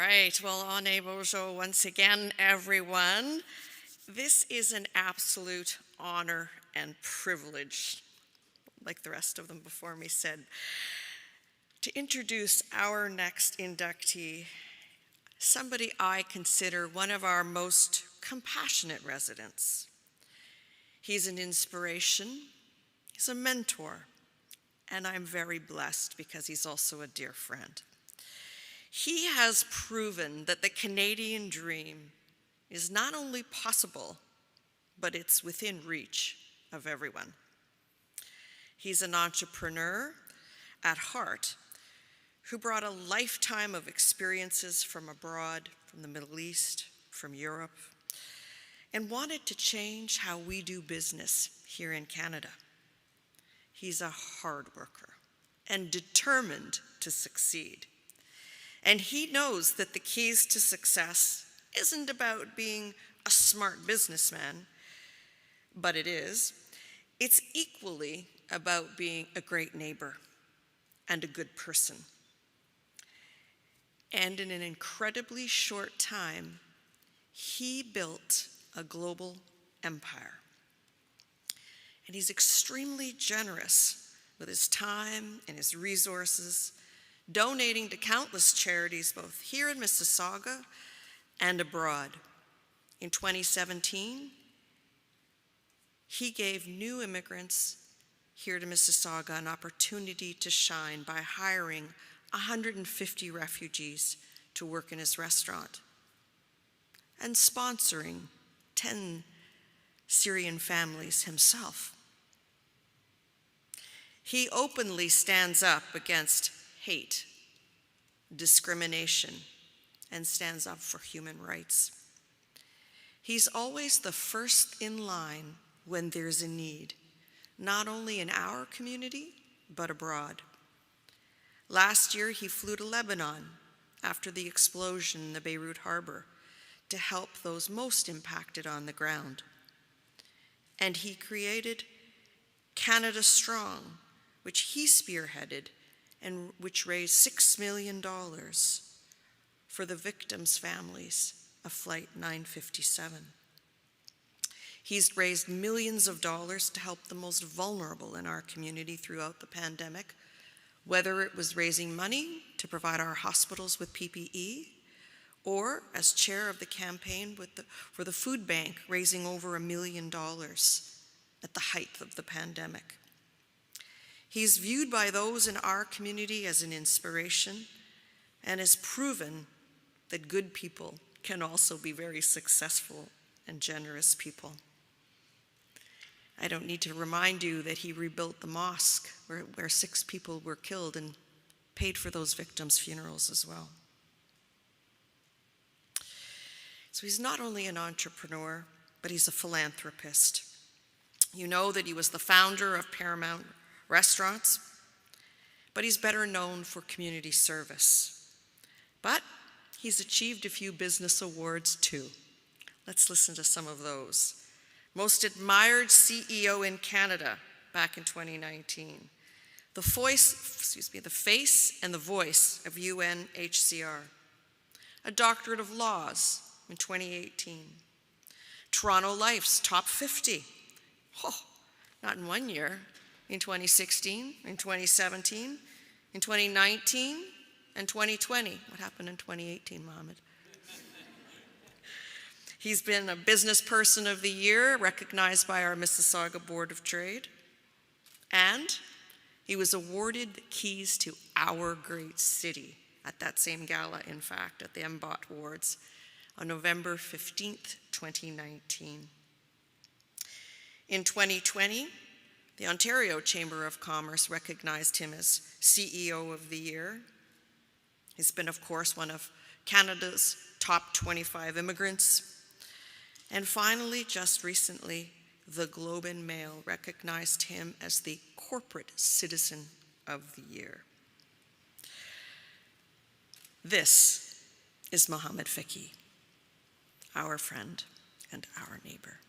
right, well, bonjour once again, everyone. This is an absolute honor and privilege, like the rest of them before me said, to introduce our next inductee, somebody I consider one of our most compassionate residents. He's an inspiration, he's a mentor, and I'm very blessed because he's also a dear friend. He has proven that the Canadian dream is not only possible, but it's within reach of everyone. He's an entrepreneur at heart who brought a lifetime of experiences from abroad, from the Middle East, from Europe, and wanted to change how we do business here in Canada. He's a hard worker and determined to succeed. And he knows that the keys to success isn't about being a smart businessman, but it is. It's equally about being a great neighbor and a good person. And in an incredibly short time, he built a global empire. And he's extremely generous with his time and his resources, donating to countless charities both here in Mississauga and abroad. In 2017, he gave new immigrants here to Mississauga an opportunity to shine by hiring 150 refugees to work in his restaurant and sponsoring 10 Syrian families himself. He openly stands up against hate, discrimination, and stands up for human rights. He's always the first in line when there's a need, not only in our community, but abroad. Last year, he flew to Lebanon after the explosion in the Beirut harbor to help those most impacted on the ground. And he created Canada Strong, which he spearheaded and which raised $6 million for the victims' families of Flight 957. He's raised millions of dollars to help the most vulnerable in our community throughout the pandemic, whether it was raising money to provide our hospitals with PPE, or as chair of the campaign for the food bank, raising over $1 million at the height of the pandemic. He's viewed by those in our community as an inspiration and has proven that good people can also be very successful and generous people. I don't need to remind you that he rebuilt the mosque where 6 people were killed and paid for those victims' funerals as well. So he's not only an entrepreneur, but he's a philanthropist. You know that he was the founder of Paramount Restaurants, but he's better known for community service. But he's achieved a few business awards too. Let's listen to some of those. Most Admired CEO in Canada back in 2019. The face and the voice of UNHCR. A Doctorate of Laws in 2018. Toronto Life's top 50. Oh, not in 1 year. In 2016, in 2017, in 2019, and 2020. What happened in 2018, Mohamad? He's been a Business Person of the Year, recognized by our Mississauga Board of Trade. And he was awarded the keys to our great city at that same gala, in fact, at the MBOT Awards on November 15th, 2019. In 2020, the Ontario Chamber of Commerce recognized him as CEO of the Year. He's been, of course, one of Canada's top 25 immigrants. And finally, just recently, the Globe and Mail recognized him as the Corporate Citizen of the Year. This is Mohamad Fakih, our friend and our neighbor.